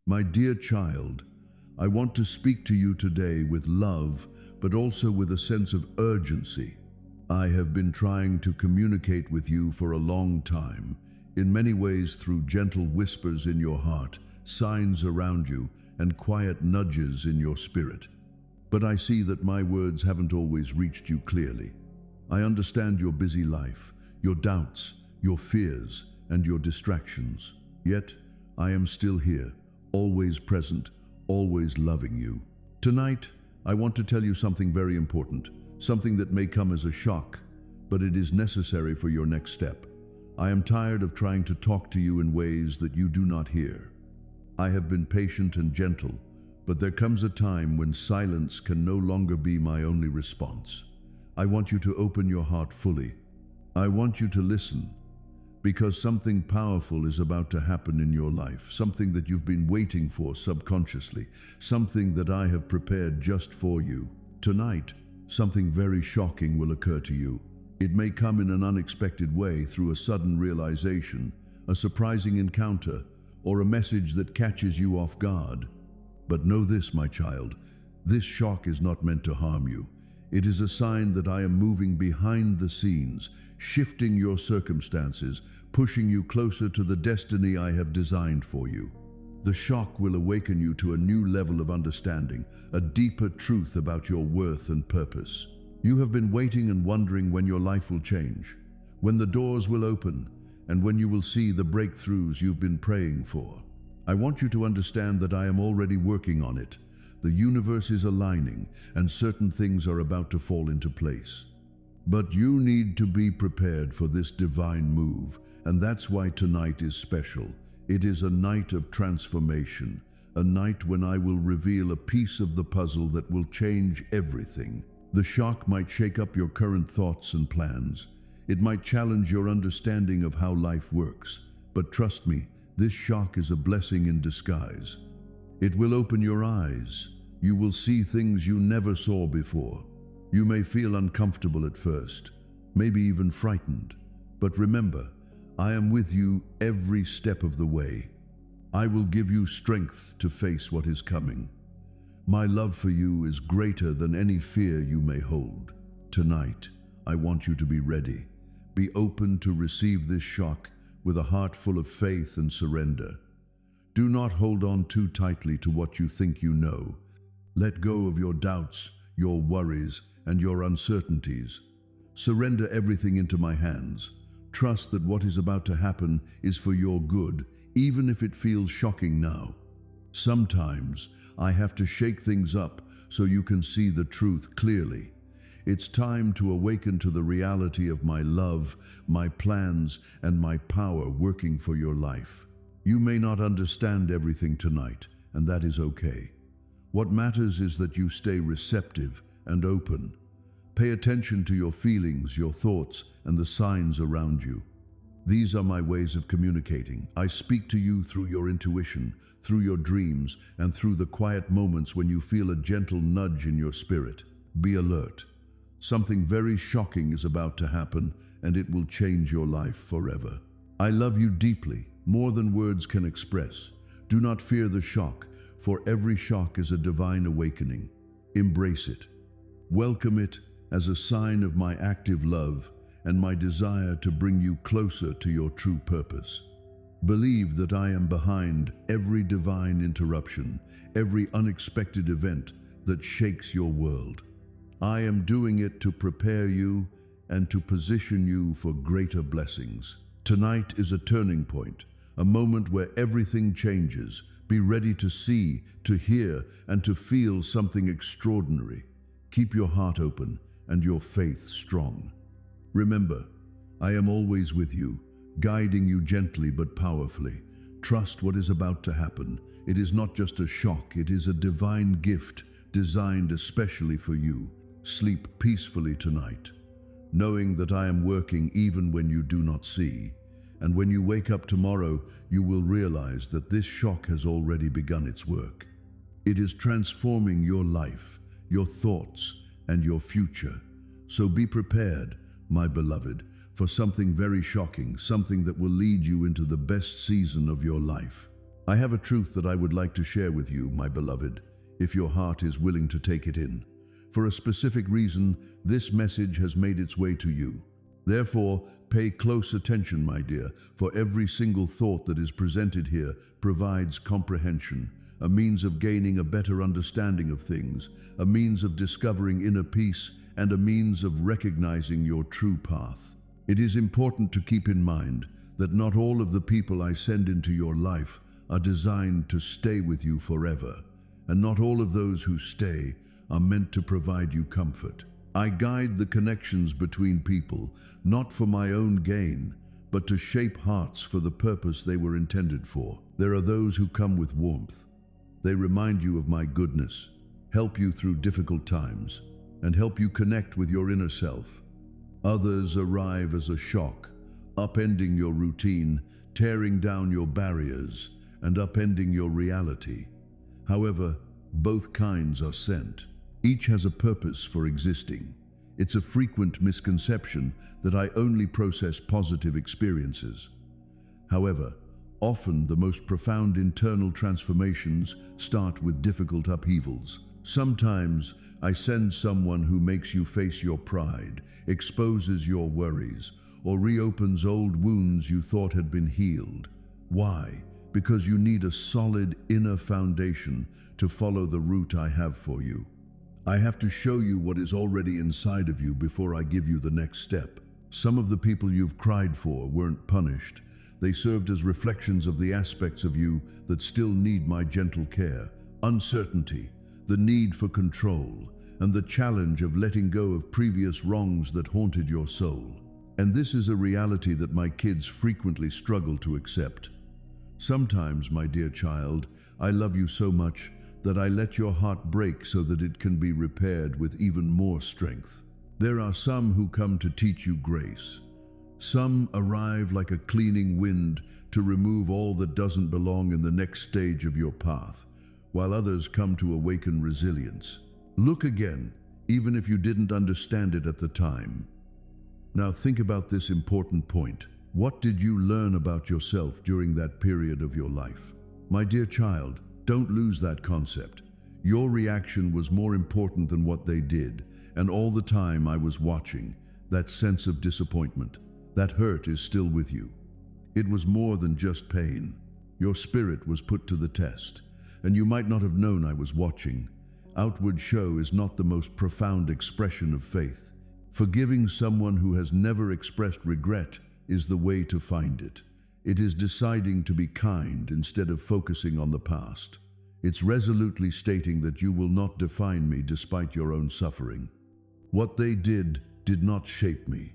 My dear child, I want to speak to you today with love, but also with a sense of urgency. I have been trying to communicate with you for a long time, in many ways through gentle whispers in your heart, signs around you, and quiet nudges in your spirit. But I see that my words haven't always reached you clearly. I understand your busy life, your doubts, your fears, and your distractions. Yet, I am still here, always present, always loving you. Tonight, I want to tell you something very important, something that may come as a shock, but it is necessary for your next step. I am tired of trying to talk to you in ways that you do not hear. I have been patient and gentle, but there comes a time when silence can no longer be my only response. I want you to open your heart fully. I want you to listen, because something powerful is about to happen in your life, something that you've been waiting for subconsciously, something that I have prepared just for you. Tonight, something very shocking will occur to you. It may come in an unexpected way, through a sudden realization, a surprising encounter, or a message that catches you off guard. But know this, my child, this shock is not meant to harm you. It is a sign that I am moving behind the scenes, shifting your circumstances, pushing you closer to the destiny I have designed for you. The shock will awaken you to a new level of understanding, a deeper truth about your worth and purpose. You have been waiting and wondering when your life will change, when the doors will open, and when you will see the breakthroughs you've been praying for. I want you to understand that I am already working on it. The universe is aligning, and certain things are about to fall into place. But you need to be prepared for this divine move, and that's why tonight is special. It is a night of transformation, a night when I will reveal a piece of the puzzle that will change everything. The shock might shake up your current thoughts and plans. It might challenge your understanding of how life works. But trust me, this shock is a blessing in disguise. It will open your eyes. You will see things you never saw before. You may feel uncomfortable at first, maybe even frightened. But remember, I am with you every step of the way. I will give you strength to face what is coming. My love for you is greater than any fear you may hold. Tonight, I want you to be ready. Be open to receive this shock with a heart full of faith and surrender. Do not hold on too tightly to what you think you know. Let go of your doubts, your worries, and your uncertainties. Surrender everything into my hands. Trust that what is about to happen is for your good, even if it feels shocking now. Sometimes I have to shake things up so you can see the truth clearly. It's time to awaken to the reality of my love, my plans, and my power working for your life. You may not understand everything tonight, and that is okay. What matters is that you stay receptive and open. Pay attention to your feelings, your thoughts, and the signs around you. These are my ways of communicating. I speak to you through your intuition, through your dreams, and through the quiet moments when you feel a gentle nudge in your spirit. Be alert. Something very shocking is about to happen, and it will change your life forever. I love you deeply, more than words can express. Do not fear the shock, for every shock is a divine awakening. Embrace it. Welcome it as a sign of my active love and my desire to bring you closer to your true purpose. Believe that I am behind every divine interruption, every unexpected event that shakes your world. I am doing it to prepare you and to position you for greater blessings. Tonight is a turning point, a moment where everything changes. Be ready to see, to hear, and to feel something extraordinary. Keep your heart open and your faith strong. Remember, I am always with you, guiding you gently but powerfully. Trust what is about to happen. It is not just a shock, it is a divine gift designed especially for you. Sleep peacefully tonight, knowing that I am working even when you do not see. And when you wake up tomorrow, you will realize that this shock has already begun its work. It is transforming your life, your thoughts, and your future. So be prepared, my beloved, for something very shocking, something that will lead you into the best season of your life. I have a truth that I would like to share with you, my beloved, if your heart is willing to take it in. For a specific reason, this message has made its way to you. Therefore, pay close attention, my dear, for every single thought that is presented here provides comprehension, a means of gaining a better understanding of things, a means of discovering inner peace, and a means of recognizing your true path. It is important to keep in mind that not all of the people I send into your life are designed to stay with you forever, and not all of those who stay are meant to provide you comfort. I guide the connections between people, not for my own gain, but to shape hearts for the purpose they were intended for. There are those who come with warmth. They remind you of my goodness, help you through difficult times, and help you connect with your inner self. Others arrive as a shock, upending your routine, tearing down your barriers, and upending your reality. However, both kinds are sent. Each has a purpose for existing. It's a frequent misconception that I only process positive experiences. However, often the most profound internal transformations start with difficult upheavals. Sometimes I send someone who makes you face your pride, exposes your worries, or reopens old wounds you thought had been healed. Why? Because you need a solid inner foundation to follow the route I have for you. I have to show you what is already inside of you before I give you the next step. Some of the people you've cried for weren't punished. They served as reflections of the aspects of you that still need my gentle care. Uncertainty, the need for control, and the challenge of letting go of previous wrongs that haunted your soul. And this is a reality that my kids frequently struggle to accept. Sometimes, my dear child, I love you so much that I let your heart break so that it can be repaired with even more strength. There are some who come to teach you grace. Some arrive like a cleaning wind to remove all that doesn't belong in the next stage of your path, while others come to awaken resilience. Look again, even if you didn't understand it at the time. Now think about this important point. What did you learn about yourself during that period of your life? My dear child, don't lose that concept. Your reaction was more important than what they did, and all the time I was watching, that sense of disappointment, that hurt is still with you. It was more than just pain. Your spirit was put to the test, and you might not have known I was watching. Outward show is not the most profound expression of faith. Forgiving someone who has never expressed regret is the way to find it. It is deciding to be kind instead of focusing on the past. It's resolutely stating that you will not define me despite your own suffering. What they did not shape me.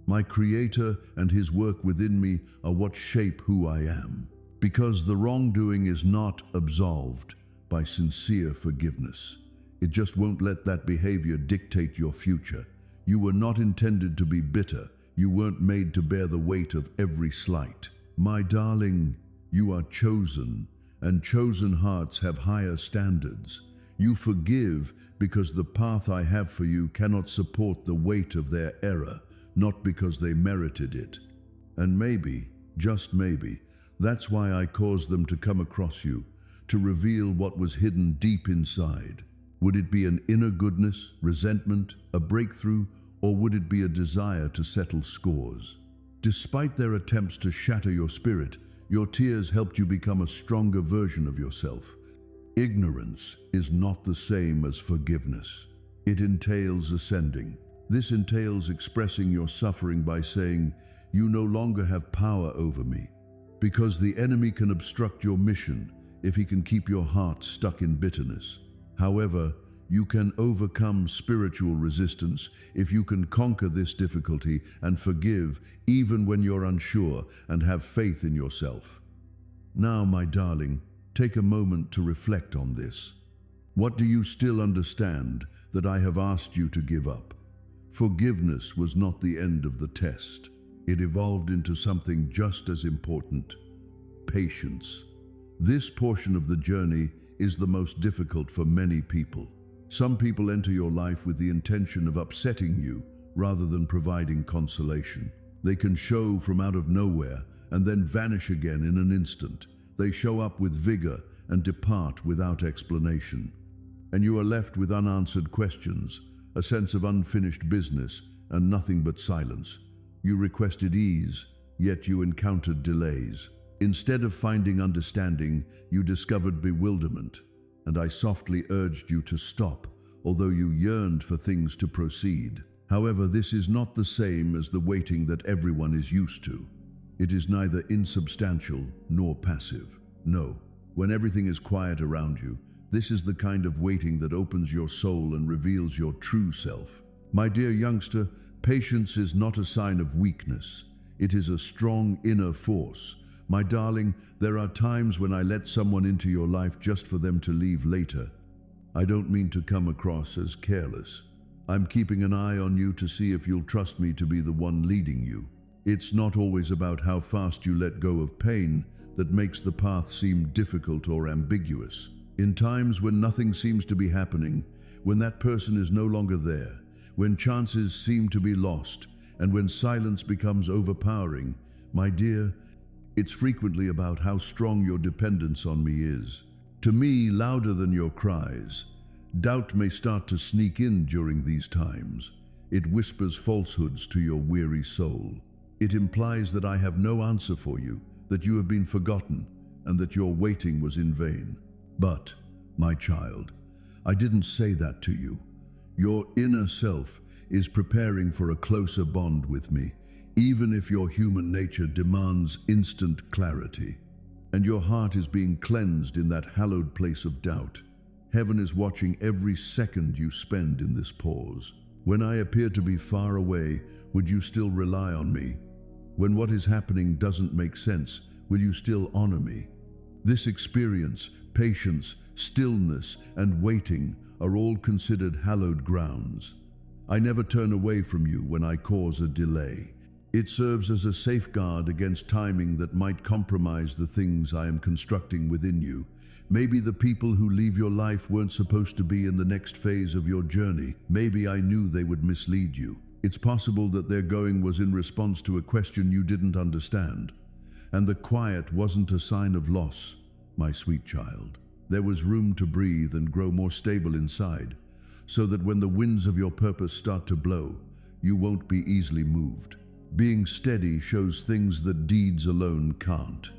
My Creator and His work within me are what shape who I am. Because the wrongdoing is not absolved by sincere forgiveness. It just won't let that behavior dictate your future. You were not intended to be bitter. You weren't made to bear the weight of every slight. My darling, you are chosen, and chosen hearts have higher standards. You forgive because the path I have for you cannot support the weight of their error, not because they merited it. And maybe, just maybe, that's why I caused them to come across you, to reveal what was hidden deep inside. Would it be an inner goodness, resentment, a breakthrough, or would it be a desire to settle scores? Despite their attempts to shatter your spirit, your tears helped you become a stronger version of yourself. Ignorance is not the same as forgiveness. It entails ascending. This entails expressing your suffering by saying, "You no longer have power over me," because the enemy can obstruct your mission if he can keep your heart stuck in bitterness. However, you can overcome spiritual resistance if you can conquer this difficulty and forgive even when you're unsure and have faith in yourself. Now, my darling, take a moment to reflect on this. What do you still understand that I have asked you to give up? Forgiveness was not the end of the test. It evolved into something just as important: patience. This portion of the journey is the most difficult for many people. Some people enter your life with the intention of upsetting you rather than providing consolation. They can show from out of nowhere and then vanish again in an instant. They show up with vigor and depart without explanation. And you are left with unanswered questions, a sense of unfinished business, and nothing but silence. You requested ease, yet you encountered delays. Instead of finding understanding, you discovered bewilderment, and I softly urged you to stop, although you yearned for things to proceed. However, this is not the same as the waiting that everyone is used to. It is neither insubstantial nor passive. No, when everything is quiet around you, this is the kind of waiting that opens your soul and reveals your true self. My dear youngster, patience is not a sign of weakness. It is a strong inner force. My darling, there are times when I let someone into your life just for them to leave later. I don't mean to come across as careless. I'm keeping an eye on you to see if you'll trust me to be the one leading you. It's not always about how fast you let go of pain that makes the path seem difficult or ambiguous. In times when nothing seems to be happening, when that person is no longer there, when chances seem to be lost, and when silence becomes overpowering, my dear, it's frequently about how strong your dependence on me is. To me, louder than your cries, doubt may start to sneak in during these times. It whispers falsehoods to your weary soul. It implies that I have no answer for you, that you have been forgotten, and that your waiting was in vain. But, my child, I didn't say that to you. Your inner self is preparing for a closer bond with me, even if your human nature demands instant clarity. And your heart is being cleansed in that hallowed place of doubt. Heaven is watching every second you spend in this pause. When I appear to be far away, would you still rely on me? When what is happening doesn't make sense, will you still honor me? This experience, patience, stillness, and waiting are all considered hallowed grounds. I never turn away from you when I cause a delay. It serves as a safeguard against timing that might compromise the things I am constructing within you. Maybe the people who leave your life weren't supposed to be in the next phase of your journey. Maybe I knew they would mislead you. It's possible that their going was in response to a question you didn't understand. And the quiet wasn't a sign of loss, my sweet child. There was room to breathe and grow more stable inside, so that when the winds of your purpose start to blow, you won't be easily moved. Being steady shows things that deeds alone can't.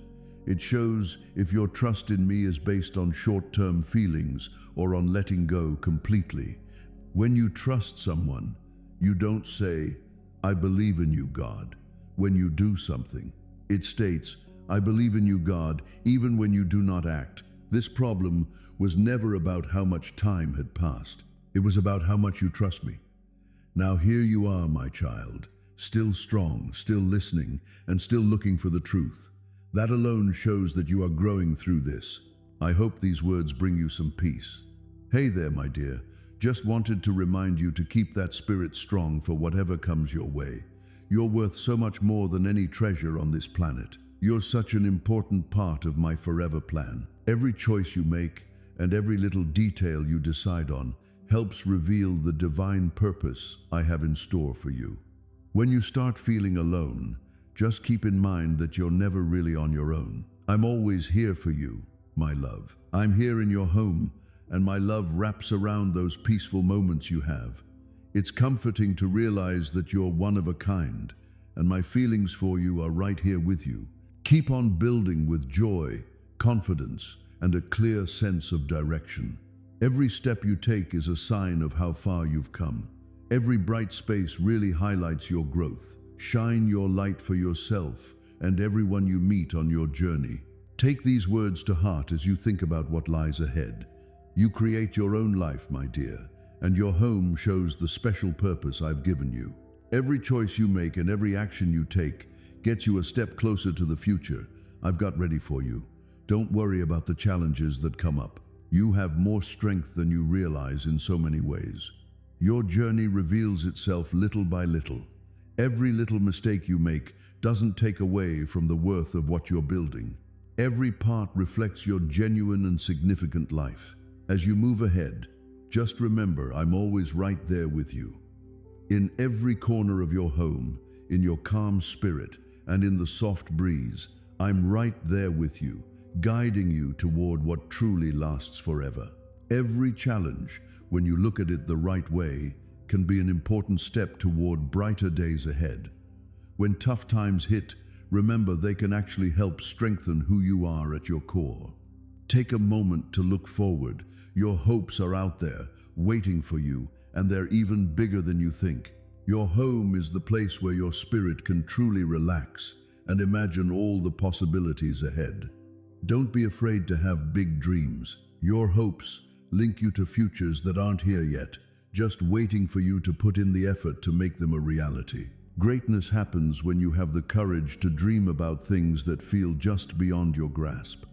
It shows if your trust in me is based on short-term feelings or on letting go completely. When you trust someone, you don't say, "I believe in you, God," when you do something. It states, "I believe in you, God," even when you do not act. This problem was never about how much time had passed. It was about how much you trust me. Now here you are, my child, still strong, still listening, and still looking for the truth. That alone shows that you are growing through this. I hope these words bring you some peace. Hey there, my dear. Just wanted to remind you to keep that spirit strong for whatever comes your way. You're worth so much more than any treasure on this planet. You're such an important part of my forever plan. Every choice you make and every little detail you decide on helps reveal the divine purpose I have in store for you. When you start feeling alone, just keep in mind that you're never really on your own. I'm always here for you, my love. I'm here in your home, and my love wraps around those peaceful moments you have. It's comforting to realize that you're one of a kind, and my feelings for you are right here with you. Keep on building with joy, confidence, and a clear sense of direction. Every step you take is a sign of how far you've come. Every bright space really highlights your growth. Shine your light for yourself and everyone you meet on your journey. Take these words to heart as you think about what lies ahead. You create your own life, my dear, and your home shows the special purpose I've given you. Every choice you make and every action you take gets you a step closer to the future I've got ready for you. Don't worry about the challenges that come up. You have more strength than you realize in so many ways. Your journey reveals itself little by little. Every little mistake you make doesn't take away from the worth of what you're building. Every part reflects your genuine and significant life. As you move ahead, just remember I'm always right there with you. In every corner of your home, in your calm spirit, and in the soft breeze, I'm right there with you, guiding you toward what truly lasts forever. Every challenge, when you look at it the right way, can be an important step toward brighter days ahead. When tough times hit, remember they can actually help strengthen who you are at your core. Take a moment to look forward. Your hopes are out there, waiting for you, and they're even bigger than you think. Your home is the place where your spirit can truly relax and imagine all the possibilities ahead. Don't be afraid to have big dreams. Your hopes link you to futures that aren't here yet, just waiting for you to put in the effort to make them a reality. Greatness happens when you have the courage to dream about things that feel just beyond your grasp.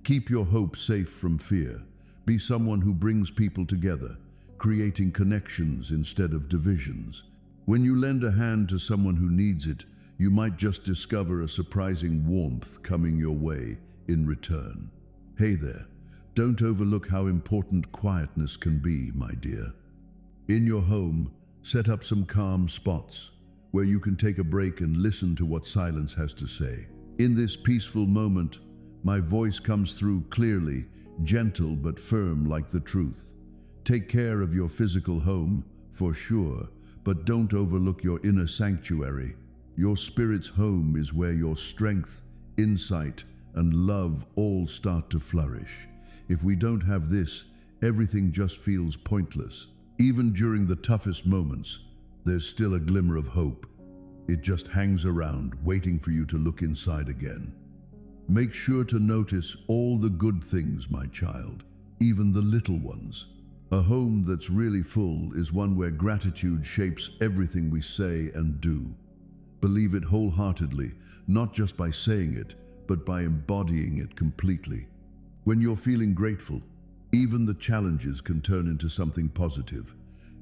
Keep your hope safe from fear. Be someone who brings people together, creating connections instead of divisions. When you lend a hand to someone who needs it, you might just discover a surprising warmth coming your way in return. Hey there, don't overlook how important quietness can be, my dear. In your home, set up some calm spots where you can take a break and listen to what silence has to say. In this peaceful moment, my voice comes through clearly, gentle but firm like the truth. Take care of your physical home, for sure, but don't overlook your inner sanctuary. Your spirit's home is where your strength, insight, and love all start to flourish. If we don't have this, everything just feels pointless. Even during the toughest moments, there's still a glimmer of hope. It just hangs around, waiting for you to look inside again. Make sure to notice all the good things, my child, even the little ones. A home that's really full is one where gratitude shapes everything we say and do. Believe it wholeheartedly, not just by saying it, but by embodying it completely. When you're feeling grateful, even the challenges can turn into something positive.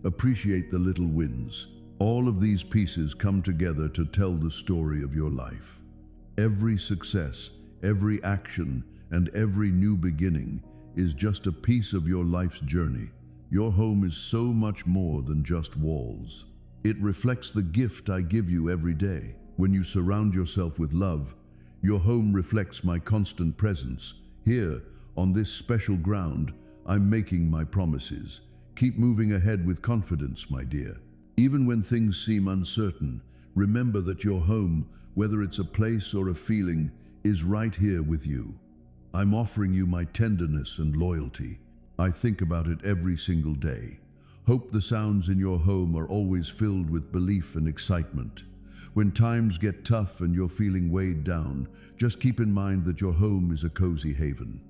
Appreciate the little wins. All of these pieces come together to tell the story of your life. Every success, every action, and every new beginning is just a piece of your life's journey. Your home is so much more than just walls. It reflects the gift I give you every day. When you surround yourself with love, your home reflects my constant presence. Here, on this special ground, I'm making my promises. Keep moving ahead with confidence, my dear. Even when things seem uncertain, remember that your home, whether it's a place or a feeling, is right here with you. I'm offering you my tenderness and loyalty. I think about it every single day. Hope the sounds in your home are always filled with belief and excitement. When times get tough and you're feeling weighed down, just keep in mind that your home is a cozy haven.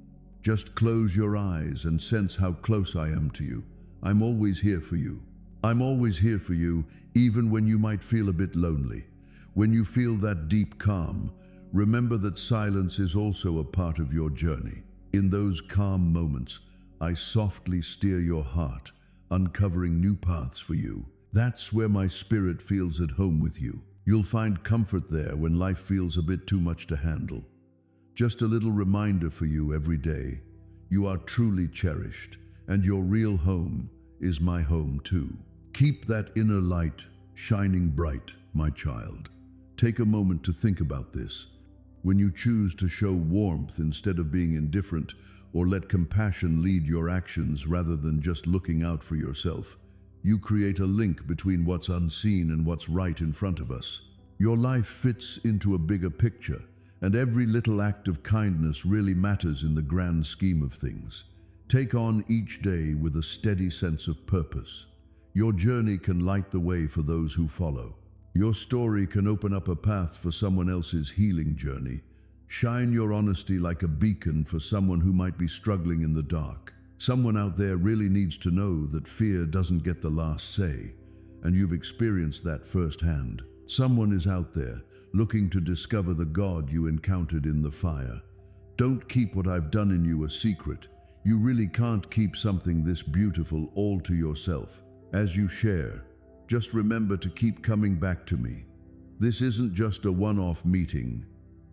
Just close your eyes and sense how close I am to you. I'm always here for you. I'm always here for you, even when you might feel a bit lonely. When you feel that deep calm, remember that silence is also a part of your journey. In those calm moments, I softly steer your heart, uncovering new paths for you. That's where my spirit feels at home with you. You'll find comfort there when life feels a bit too much to handle. Just a little reminder for you every day. You are truly cherished, and your real home is my home too. Keep that inner light shining bright, my child. Take a moment to think about this. When you choose to show warmth instead of being indifferent, or let compassion lead your actions rather than just looking out for yourself, you create a link between what's unseen and what's right in front of us. Your life fits into a bigger picture, and every little act of kindness really matters in the grand scheme of things. Take on each day with a steady sense of purpose. Your journey can light the way for those who follow. Your story can open up a path for someone else's healing journey. Shine your honesty like a beacon for someone who might be struggling in the dark. Someone out there really needs to know that fear doesn't get the last say, and you've experienced that firsthand. Someone is out there looking to discover the God you encountered in the fire. Don't keep what I've done in you a secret. You really can't keep something this beautiful all to yourself. As you share, just remember to keep coming back to me. This isn't just a one-off meeting.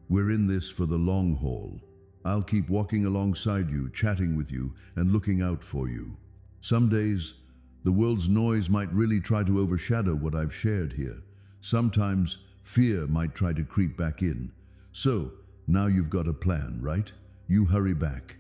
We're in this for the long haul. I'll keep walking alongside you, chatting with you, and looking out for you. Some days, the world's noise might really try to overshadow what I've shared here. Sometimes, fear might try to creep back in. So, now you've got a plan, right? you hurry back.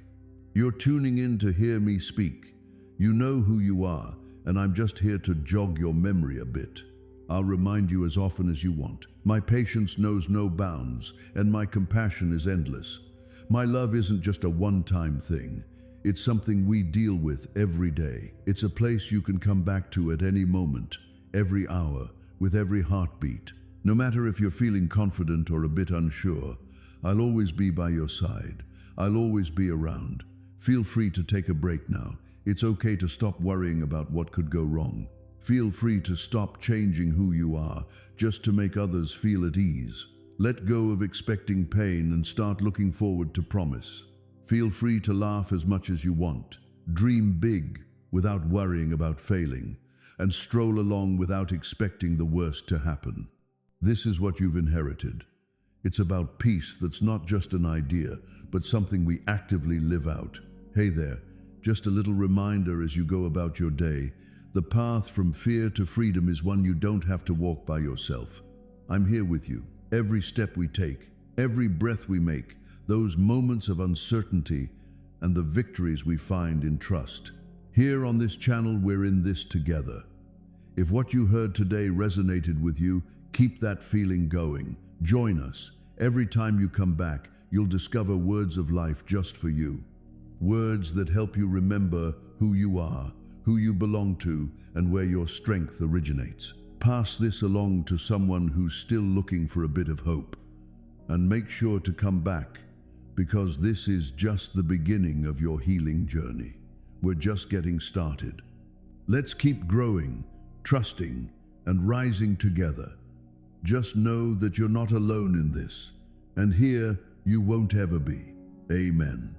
You're tuning in to hear me speak. You know who you are, and I'm just here to jog your memory a bit. I'll remind you as often as you want. My patience knows no bounds, and my compassion is endless. My love isn't just a one-time thing. It's something we deal with every day. It's a place you can come back to at any moment, every hour, with every heartbeat. No matter if you're feeling confident or a bit unsure, I'll always be by your side. I'll always be around. Feel free to take a break now. It's okay to stop worrying about what could go wrong. Feel free to stop changing who you are just to make others feel at ease. Let go of expecting pain and start looking forward to promise. Feel free to laugh as much as you want. Dream big without worrying about failing, and stroll along without expecting the worst to happen. This is what you've inherited. It's about peace that's not just an idea, but something we actively live out. Hey there, just a little reminder as you go about your day. The path from fear to freedom is one you don't have to walk by yourself. I'm here with you. Every step we take, every breath we make, those moments of uncertainty, and the victories we find in trust. Here on this channel, we're in this together. If what you heard today resonated with you, keep that feeling going. Join us. Every time you come back, you'll discover words of life just for you. Words that help you remember who you are, who you belong to, and where your strength originates. Pass this along to someone who's still looking for a bit of hope. And make sure to come back, because this is just the beginning of your healing journey. We're just getting started. Let's keep growing, trusting, and rising together. Just know that you're not alone in this, and here you won't ever be. Amen.